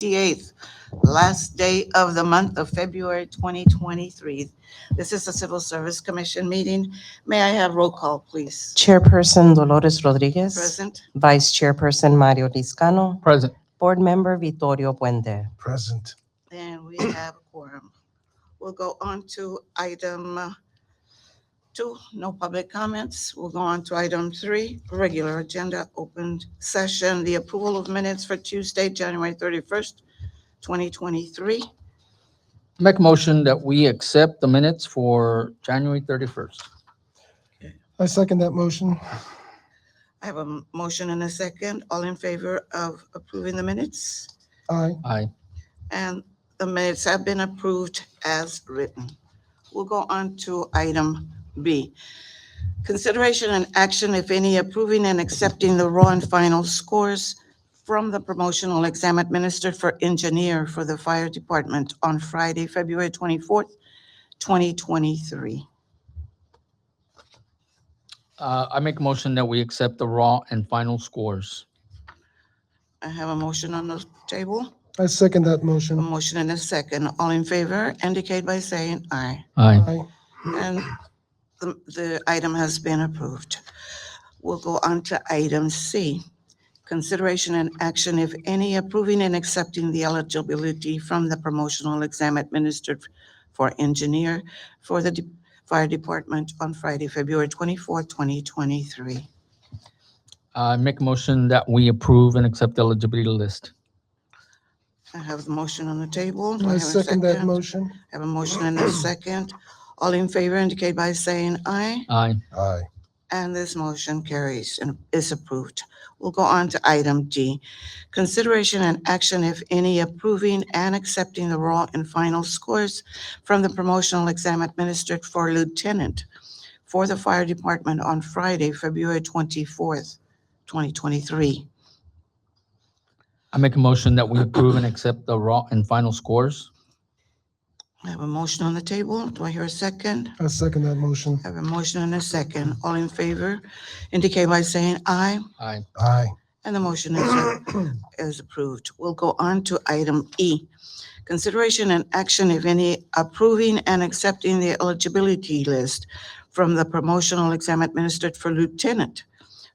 28th, last day of the month of February 2023. This is the Civil Service Commission meeting. May I have roll call, please? Chairperson Dolores Rodriguez. Present. Vice Chairperson Mario Liscano. Present. Board Member Vittorio Puente. Present. And we have a quorum. We'll go on to item 2, no public comments. We'll go on to item 3, regular agenda, open session, the approval of minutes for Tuesday, January 31st, 2023. Make a motion that we accept the minutes for January 31st. I second that motion. I have a motion and a second. All in favor of approving the minutes? Aye. Aye. And the minutes have been approved as written. We'll go on to item B. Consideration and action, if any, approving and accepting the raw and final scores from the promotional exam administered for engineer for the fire department on Friday, February 24th, 2023. I make a motion that we accept the raw and final scores. I have a motion on the table, I second that a motion. motion and a second. All in favor indicate by saying aye. Aye. Aye. And the item has been approved. We'll go on to item C. Consideration and action, if any, approving and accepting the eligibility from the promotional exam administered for engineer for the fire department on Friday, February 24th, 2023. I make a motion that we approve and accept the eligibility list. I have the motion on the table. Do I I have a second that second? motion. I have a motion and a second. All in favor indicate by saying aye. Aye. Aye. And this motion carries and is approved. We'll go on to item D. Consideration and action, if any, approving and accepting the raw and final scores from the promotional exam administered for lieutenant for the fire department on Friday, February 24th, 2023. I make a motion that we approve and accept the raw and final scores. I have a motion on the table. Do I hear a second? I second that motion. I have a motion and a second. All in favor indicate by saying aye. Aye. Aye. And the motion is approved. We'll go on to item E. Consideration and action, if any, approving and accepting the eligibility list from the promotional exam administered for lieutenant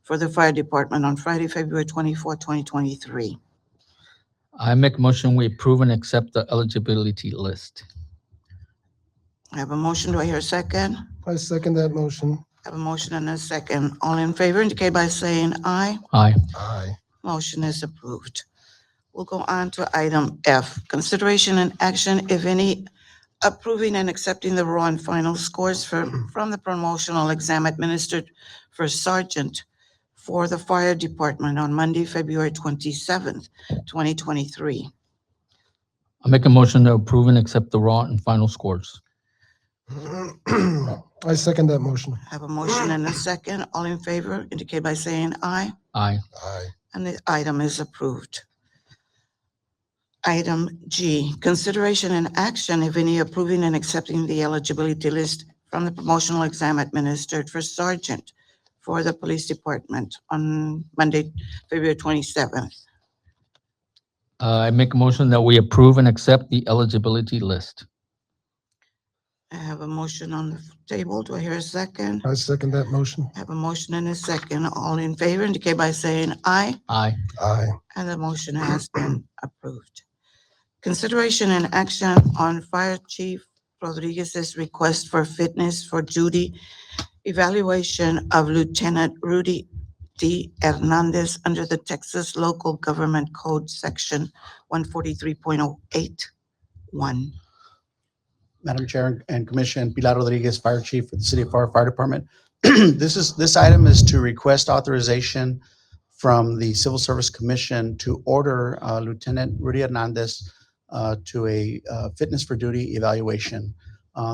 for the fire department on Friday, February 24th, 2023. I make a motion we approve and accept the eligibility list. I have a motion. Do I hear a second? I second that motion. I have a motion and a second. All in favor indicate by saying aye. Aye. Aye. Motion is approved. We'll go on to item F. Consideration and action, if any, approving and accepting the raw and final scores from the promotional exam administered for sergeant for the fire department on Monday, February 27th, 2023. I make a motion to approve and accept the raw and final scores. I second that motion. I have a motion and a second. All in favor indicate by saying aye. Aye. Aye. And the item is approved. Item G, consideration and action, if any, approving and accepting the eligibility list from the promotional exam administered for sergeant for the police department on Monday, February 27th. I make a motion that we approve and accept the eligibility list. I have a motion on the table. Do I hear a second? I second that motion. I have a motion and a second. All in favor indicate by saying aye. Aye. Aye. And the motion has been approved. Consideration and action on Fire Chief Rodriguez's request for fitness for duty evaluation of Lieutenant Rudy D. Hernandez under the Texas Local Government Code, Section 143.081. Madam Chair and Commission, Pilar Rodriguez, Fire Chief for the City of Pharr Fire Department. This item is to request authorization from the Civil Service Commission to order Lieutenant Rudy Hernandez to a fitness for duty evaluation.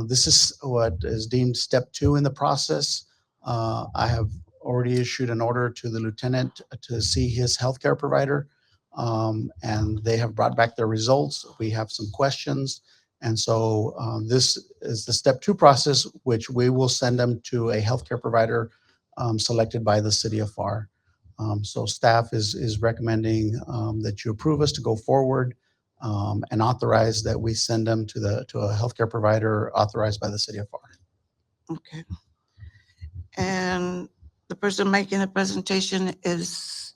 This is what is deemed step 2 in the process. I have already issued an order to the lieutenant to see his healthcare provider, and they have brought back their results. We have some questions. And so this is the step 2 process, which we will send them to a healthcare provider selected by the City of Pharr. So staff is recommending that you approve us to go forward and authorize that we send them to a healthcare provider authorized by the city of Pharr. Okay. And the person making the presentation is,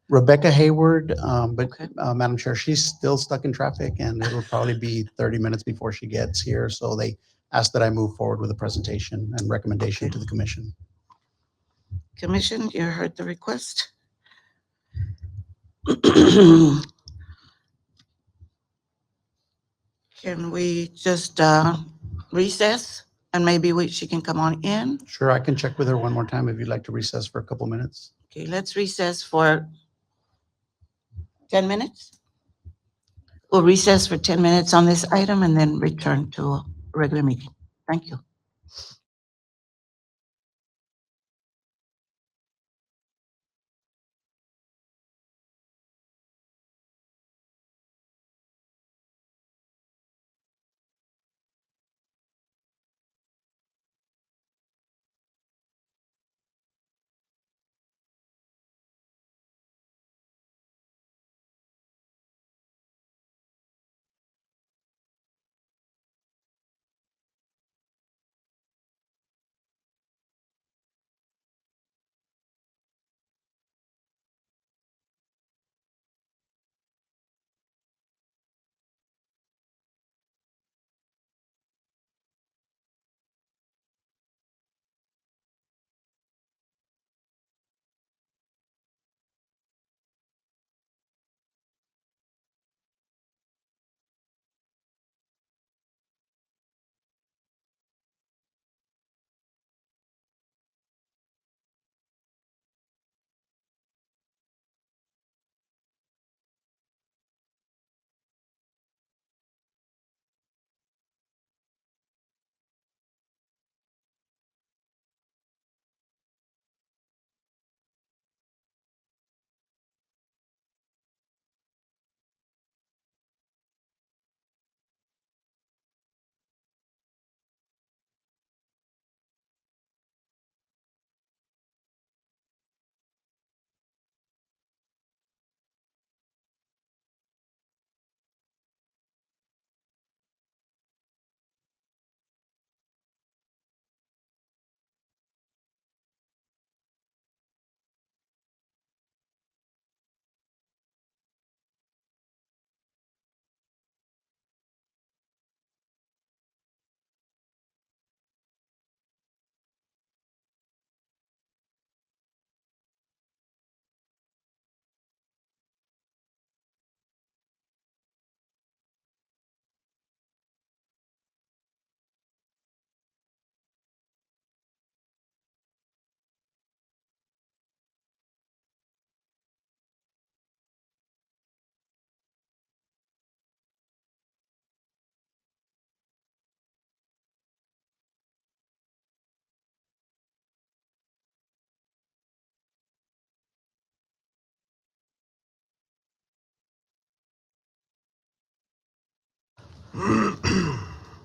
Rebecca Hayward, but Okay. Madam Chair, she's still stuck in traffic and it'll probably be 30 minutes before she gets here. So they asked that I move forward with a presentation and recommendation Okay. to the commission. Commission, you heard the request. Can we just recess and maybe she can come on in? Sure, I can check with her one more time if you'd like to recess for a couple minutes. Okay, let's recess for 10 minutes. We'll recess for 10 minutes on this item and then return to a regular meeting. Thank you.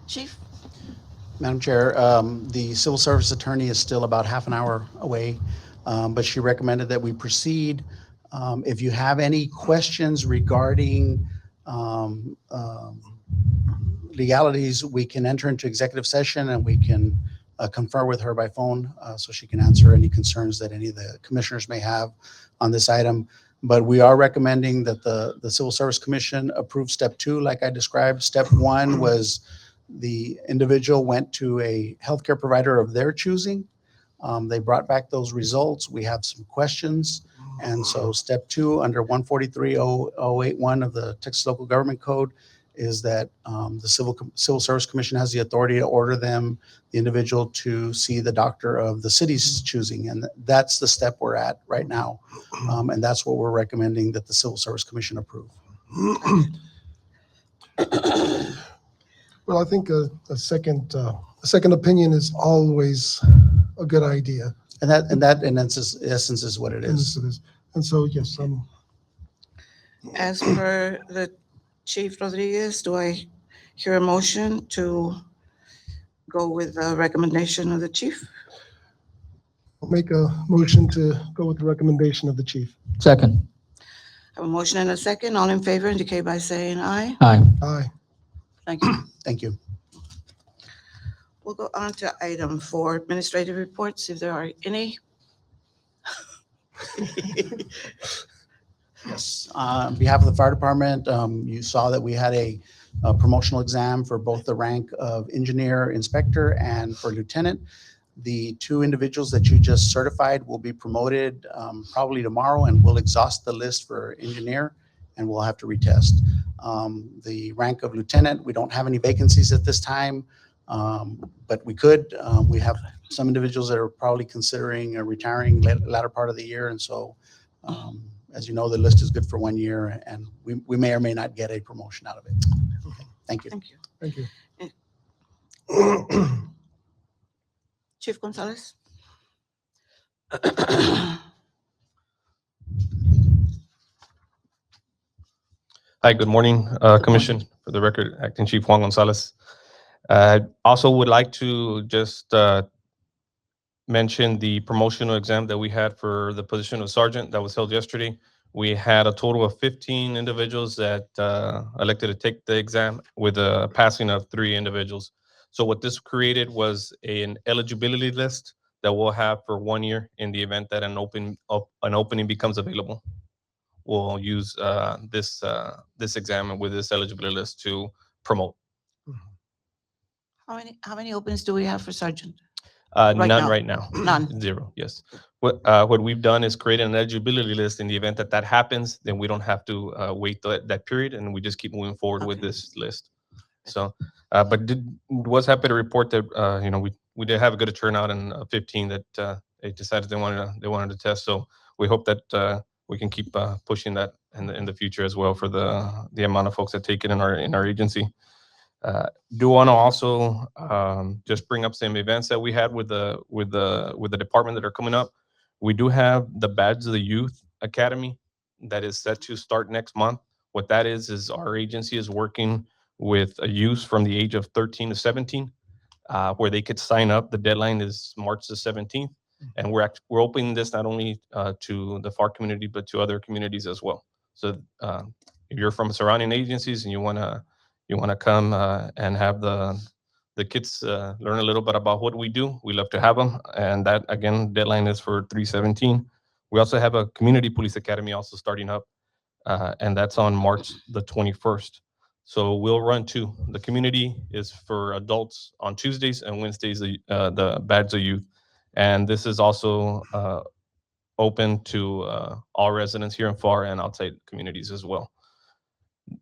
Chief? Madam Chair, the civil service attorney is still about half an hour away, but she recommended that we proceed. If you have any questions regarding legalities, we can enter into executive session and we can confer with her by phone so she can answer any concerns that any of the commissioners may have on this item. But we are recommending that the Civil Service Commission approve step 2, like I described. Step 1 was the individual went to a healthcare provider of their choosing. They brought back those results. We have some questions. And so step 2 under 143.081 of the Texas Local Government Code is that the Civil Service Commission has the authority to order them, the individual, to see the doctor of the city's choosing. And that's the step we're at right now. And that's what we're recommending that the Civil Service Commission approve. Well, I think a second opinion is always a good idea. And that in essence is what it is. And so, yes, As per the Chief Rodriguez, do I hear a motion to go with the recommendation of the chief? I'll make a motion to go with the recommendation of the chief. Second. Have a motion and a second. All in favor indicate by saying aye. Aye. Aye. Thank you. Thank you. We'll go on to item 4, administrative reports, if there are any. Yes, on behalf of the fire department, you saw that we had a promotional exam for both the rank of engineer inspector and for lieutenant. The 2 individuals that you just certified will be promoted probably tomorrow, and we'll exhaust the list for engineer, and we'll have to retest. The rank of lieutenant, we don't have any vacancies at this time, but we could. We have some individuals that are probably considering retiring latter part of the year, and so as you know, the list is good for 1 year, and we may or may not get a promotion out of it. Okay, thank you. Thank you. Thank you. Chief Gonzalez? Hi, good morning, Commission. For the record, Acting Chief Juan Gonzalez. Also would like to just mention the promotional exam that we had for the position of sergeant that was held yesterday. We had a total of 15 individuals that elected to take the exam with a passing of 3 individuals. So what this created was an eligibility list that we'll have for 1 year in the event that an opening becomes available. We'll use this exam with this eligibility list to promote. How many opens do we have for sergeant? Right None now. right now. None. 0, yes. What we've done is create an eligibility list. In the event that that happens, then we don't have to wait that period, and we just keep moving forward with Okay. this list. So, but was happy to report that we did have a good turnout, and 15 that they decided they wanted to test. So we hope that we can keep pushing that in the future as well for the amount of folks that take it in our agency. Do want to also just bring up some events that we had with the department that are coming up. We do have the Badge of the Youth Academy that is set to start next month. What that is our agency is working with a youth from the age of 13 to 17, where they could sign up. The deadline is March the 17th, and we're opening this not only to the Pharr community but to other communities as well. So if you're from surrounding agencies and you want to come and have the kids learn a little bit about what we do, we love to have them. And that, again, deadline is for 3/17. We also have a community police academy also starting up, and that's on March the 21st. So we'll run 2. The community is for adults on Tuesdays, and Wednesdays the Badge of Youth. And this is also open to all residents here in Pharr and outside communities as well.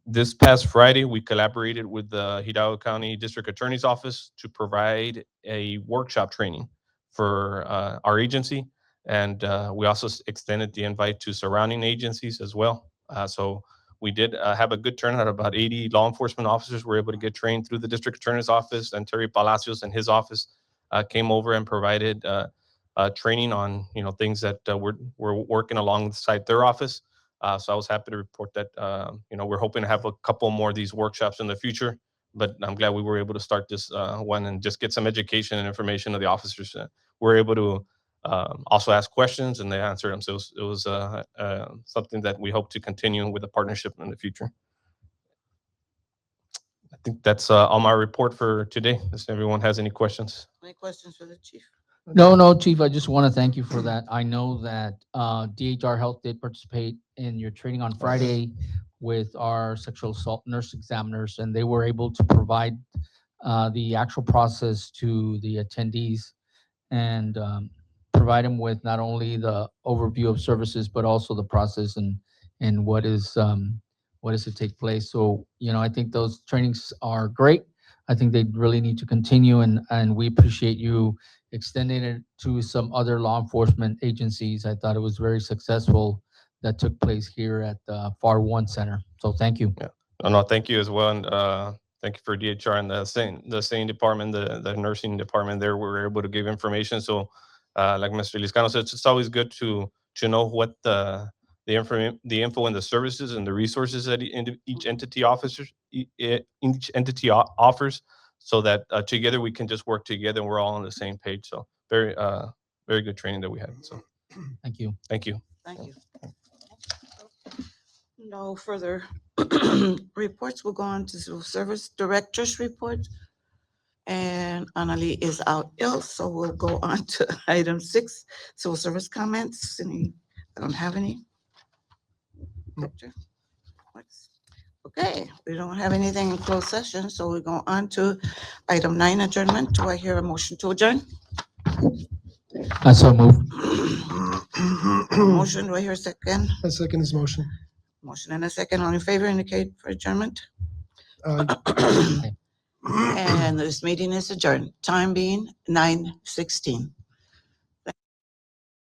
This past Friday, we collaborated with the Hidalgo County District Attorney's Office to provide a workshop training for our agency. And we also extended the invite to surrounding agencies as well. So we did have a good turnout. About 80 law enforcement officers were able to get trained through the District Attorney's Office, and Terry Palacios and his office came over and provided training on things that we're working alongside their office. So I was happy to report that we're hoping to have a couple more of these workshops in the future. But I'm glad we were able to start this one and just get some education and information to the officers. We're able to also ask questions, and they answered them. So it was something that we hope to continue with a partnership in the future. I think that's all my report for today. If everyone has any questions. Any questions for the chief? No, Chief, I just want to thank you for that. I know that DHR Health did participate in your training on Friday with our sexual assault nurse examiners, and they were able to provide the actual process to the attendees and provide them with not only the overview of services, but also the process and what is to take place. So, I think those trainings are great. I think they really need to continue, and we appreciate you extending it to some other law enforcement agencies. I thought it was very successful that took place here at the Pharr 1 Center. So thank you. No, thank you as well. And thank you for DHR and the same department, the nursing department there. We were able to give information. So like Mr. Liscano said, it's always good to know what the info and the services and the resources that each entity offers, so that together we can just work together and we're all on the same page. So very good training that we had. So Thank you. thank you. Thank you. No further reports. We'll go on to civil service director's report. And Annalee is out ill, so we'll go on to item 6, civil service comments. Any, I don't have any. Victor? What's- Okay, we don't have anything in closed session, so we go on to item 9, adjournment. Do I hear a motion to adjourn? I so move. Motion, do I hear a second? I second his motion. Motion and a second. All in favor indicate for adjournment. Aye. And this meeting is adjourned. Time being 9:16.